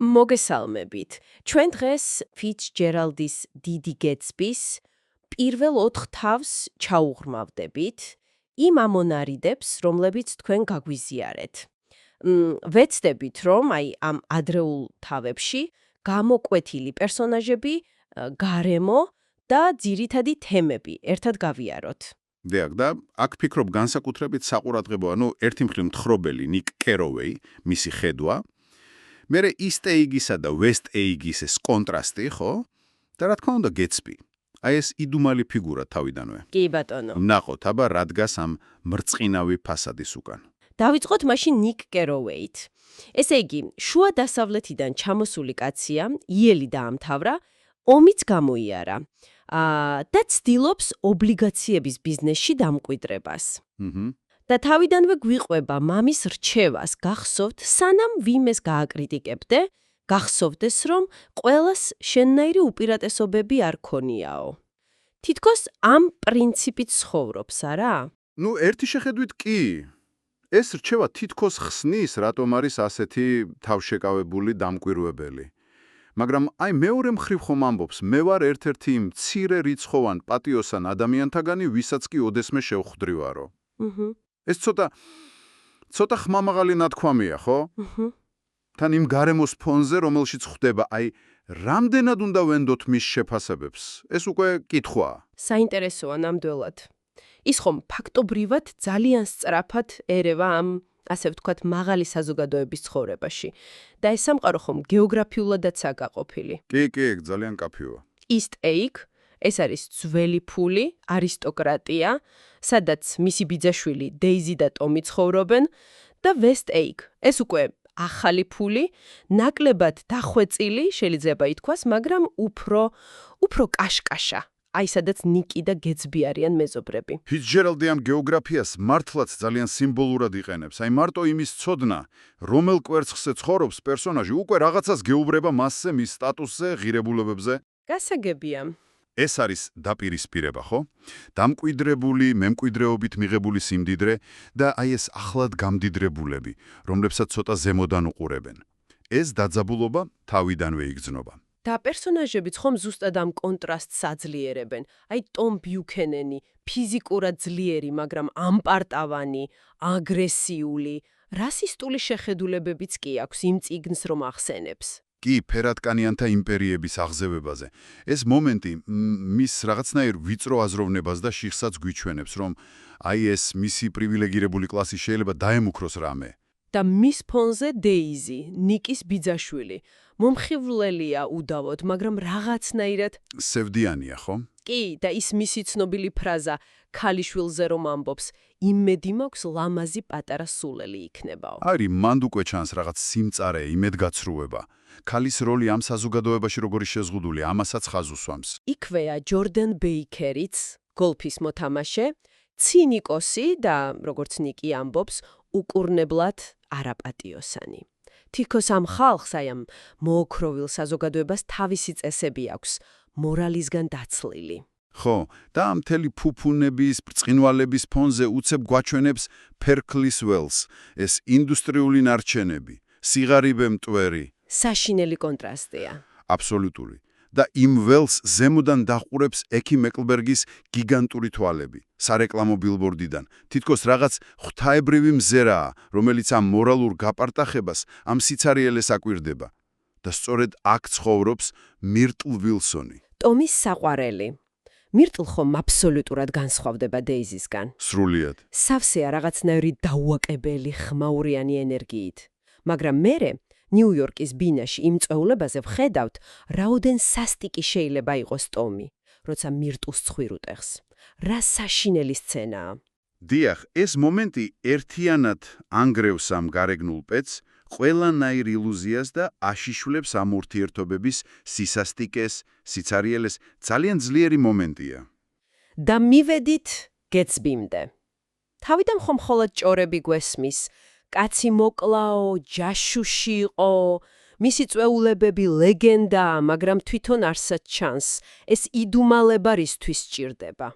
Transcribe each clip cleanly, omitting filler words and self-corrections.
მოგესალმებით. ჩვენ დღეს ფიცჯერალდის დიდი გეტსბის პირველ 4 თავს ჩაუღრმავდებით იმ ამონარიდებს, რომლებიც თქვენ გაგვიზიარეთ. ვეცდებით, რომ ამ ადრეულ თავებში გამოკვეთილი პერსონაჟები, გარემო და ძირითადი თემები ერთად გავიაროთ. დიახ, და აქ ფიქრობ განსაკუთრებით საყურადღებოა, ერთი მხრივ მთხრობელი ნიკ კეროვეი, მისი ხედვა, მერე ისტ ეიგისა და ვესტ ეიგის ეს კონტრასტი, ხო? და რა თქმა უნდა გეტსბი. ეს იდუმალი ფიგურა თავიდანვე. კი ბატონო. ნახოთ, აბა რა დგას ამ მრწყინავი ფასადის უკან. დავიწყოთ მაშინ ნიკ კეროვეით. ესე იგი, შუა დასავლეთიდან ჩამოსული კაცია, იელი დაამთავრა, ომიც გამოიარა. და ცდილობს ობლიგაციების ბიზნესში დამკვიდრებას. და თავიდანვე გვიყვება მამის რჩევას გახსოვთ, სანამ ვიმეს გააკრიტიკებდე, გახსოვდეს, რომ ყველას შენნაირი უპირატესობები არ ქონიაო. თითქოს ამ პრინციპით ცხოვრობს, არა? ერთი შეხედვით კი. ეს რჩევა თითქოს ხსნის, რატომ არის ასეთი თავშეკავებული დამკვირვებელი. მაგრამ მეორე მხრივ ხომ ამბობს, მე ვარ ერთ-ერთი მცირე რიცხოვან პატიოსან ადამიანთაგანი, ვისაც კი ოდესმე შევხვდრივარო. ეს ცოტა ხმამაღალი ნათქვამია, ხო? თან იმ გარემოს ფონზე, რომელშიც ხვდება, რამდენად უნდა ვენდოთ მის შეფასებებს? ეს უკვე კითხვაა. საინტერესოა ნამდვილად. ის ხომ ფაქტობრივად ძალიან სწრაფად ერევა ამ, ასე ვთქვათ, მაღალი საზოგადოების ცხოვრებაში. და ეს სამყარო ხომ გეოგრაფიულადაცაა გაყოფილი. კი, ძალიან კაფეოა. ისტ ეიგ, ეს არის ძველი ფული, არისტოკრატია, სადაც მისი ბიძაშვილი დეიზი და ტომი ცხოვრობენ, და ვესტ ეიგ, ეს უკვე ახალი ფული, ნაკლებად დახვეწილი, შეიძლება ითქვას, მაგრამ უფრო კაშკაშა. სადაც ნიკი და გეტსბი არიან მეზობრები. ფიცჯერალდი ამ გეოგრაფიას მართლაც ძალიან სიმბოლურად იყენებს. მარტო იმის ცოდნა, რომელ კვერცხზე ცხოვრობს პერსონაჟი, უკვე რაღაცას გეუბრება მასზე, მის სტატუსზე, ღირებულებებზე. გასაგებია. ეს არის დაპირისპირება, ხო? დამკვიდრებული, მემკვიდრეობით მიღებული სიმდიდრე და ეს ახლად გამდიდრებულები, რომლებსაც ცოტა ზემოდან უყურებენ. ეს დაძაბულობა თავიდანვე იგრძნობა. და პერსონაჟებიც ხომ ზუსტად ამ კონტრასტს აძლიერებენ. ტომ ბიუქენენი, ფიზიკურად ძლიერი, მაგრამ ამპარტავანი, აგრესიული, რასისტული შეხედულებებიც კი აქვს იმ წიგნს, რომ ახსენებს. კი, ფერადკანიანთა იმპერიების აღზევებაზე. ეს მომენტი მის რაღაცნაირ ვიწრო აზროვნებას და შიხსაც გვიჩვენებს, რომ ეს მისი პრივილეგირებული კლასი შეიძლება დაემუქროს რამე. და მის ფონზე დეიზი, ნიკის ბიძაშვილი. მომხიბვლელია უდავოდ, მაგრამ რაღაცნაირად სევდიანია, ხო? კი, და ის მისი ცნობილი ფრაზა ქალიშვილზე რომ ამბობს, იმედი მაქვს ლამაზი პატარა სულელი იქნებაო. მანდ უკვე ჩანს რაღაც სიმწარე, იმედგაცრუება. ქალის როლი ამ საზოგადოებაში როგორი შეზღუდული, ამასაც ხაზს უსვამს. იქვეა ჯორდან ბეიკერიც, გოლფის მოთამაშე, ცინიკოსი და, როგორც ნიკი ამბობს, უკურნებლად არაპატიოსანი. თითქოს ამ ხალხს, ამ მოოქროვილ საზოგადოებას თავისი წესები აქვს, მორალისგან დაცლილი. ხო, და ამ მთელი ფუფუნების, ბრწყინვალების ფონზე უცებ გვაჩვენებს ფერკლის ველს, ეს ინდუსტრიული ნარჩენები, სიღარიბე მტვერი. საშინელი კონტრასტია. აბსოლუტური. და იმ ველს ზემოდან დაყურებს ექი მეკლბერგის გიგანტური თვალები, სარეკლამო ბილბორდიდან. თითქოს რაღაც ღვთაებრივი მზერაა, რომელიც ამ მორალურ გაპარტახებას, ამ სიცარიელეს აკვირდება. და სწორედ აქ ცხოვრობს მირტლ ვილსონი. ტომის საყვარელი. მირტლ ხომ აბსოლუტურად განსხვავდება დეიზისგან. სრულიად. სავსეა რაღაცნაირი დაუაკებელი, ხმაურიანი ენერგიით. მაგრამ მერე ნიუ-იორკის ბინაში იმ წვეულებაზე ვხედავთ, რაოდენ სასტიკი შეიძლება იყოს ტომი, როცა მირტლს ცხვირ უტეხს. რა საშინელი სცენაა. დიახ, ეს მომენტი ერთიანად ანგრევს ამ გარეგნულ პეტს, ყველანაირ ილუზიას და აშიშვლებს ამ ურთიერთობების სისასტიკეს, სიცარიელეს, ძალიან ძლიერი მომენტია. და მივედით გეტსბიმდე. თავიდან ხომ მხოლოდ ჭორები გვესმის, კაცი მოკლაო, ჯაშუში იყო, მისი წვეულებები ლეგენდაა, მაგრამ თვითონ არსად ჩანს, ეს იდუმალება რისთვის სჭირდება.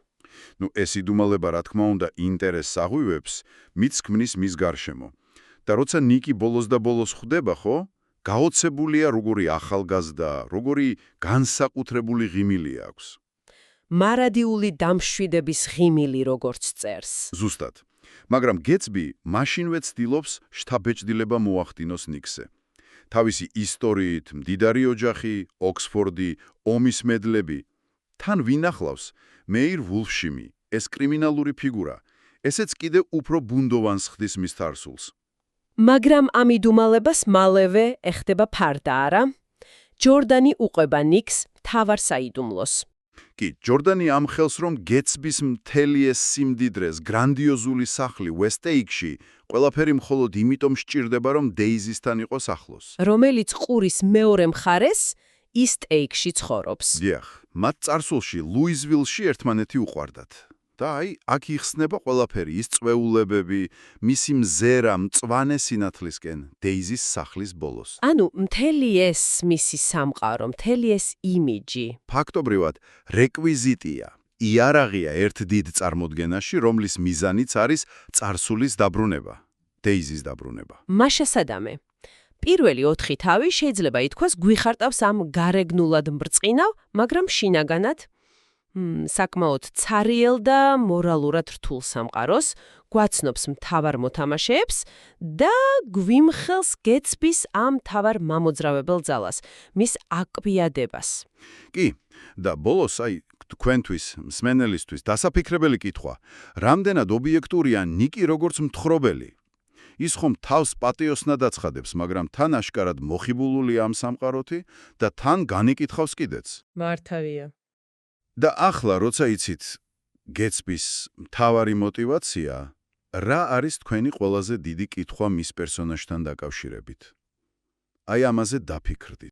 ეს იდუმალება, რა თქმა უნდა, ინტერესს აღვივებს, მის ქმნის მის გარშემო. და როცა ნიკი ბოლოს და ბოლოს ხვდება, ხო? გაოცებულია, როგორი ახალგაზრდა, როგორი განსაკუთრებული ღიმილი აქვს. მარადიული დამშვიდების ღიმილი როგორც წერს. ზუსტად. მაგრამ გეტსბი მაშინვე ცდილობს შთაბეჭდილება მოახდინოს ნიქსზე. თავისი ისტორიით, მდიდარი ოჯახი, ოქსფორდი, ომის მედლები. თან ვინ ახლავს? მეირ ვულფშიმი, ეს კრიმინალური ფიგურა. ესეც კიდევ უფრო ბუნდოვანს ხდის მის თარსულს. მაგრამ ამ იდუმალებას მალევე ეხდება ფარდა, არა? ჯორდანი უყვება ნიქს მთავარ საიდუმლოს. კი, ჯორდანი ამხელს, რომ გეტსბის მთელი ეს სიმდიდრეს, გრანდიოზული სახლი ვესტეიკში, ყველაფერი მხოლოდ იმიტომ სჭირდება, რომ დეიზისთან იყოს ახლოს. რომელიც ყურის მეორე მხარეს ისტ-ეიკში ცხოვრობს. დიახ, მათ წარსულში ლუიზვილში ერთმანეთი უყვარდათ. და აქ იხსნება ყველაფერი, ის წვეულებები, მისი მზერა მწვანე სინათლისკენ, დეიზის სახლის ბოლოს. ანუ მთელი ეს მისი სამყარო, მთელი ეს იმიჯი. ფაქტობრივად, რეკვიზიტია, იარაღია ერთ დიდ წარმოდგენაში, რომლის მიზანიც არის წარსულის დაბრუნება, დეიზის დაბრუნება. მაშა სადამე. პირველი 4 თავი შეიძლება ითქვას გვიხარტავს ამ გარეგნულად მბრწყინავ, მაგრამ შინაგანად საკმაოდ ცარიელ და მორალურად რთულ სამყაროს, გვაცნობს მთავარ მოთამაშეებს და გვიმხელს გეტსბის ამ მთავარ მამოძრავებელ ძალას, მის აკვიადებას. კი, და ბოლოს, თქვენთვის, მსმენელისთვის დასაფიქრებელი კითხვა, რამდენად ობიექტურია ნიკი როგორც მთხრობელი? ის ხომ თავს პატიოსნად აცხადებს, მაგრამ თან აშკარად მოხიბლულია ამ სამყაროთი და თან განიკითხავს კიდეც. მართავია. და ახლა, როცა იცით გეტსბის მთავარი мотиваცია, რა არის თქვენი ყველაზე დიდი კითხვა მის პერსონაჟთან დაკავშირებით? ამაზე დაფიქრდით.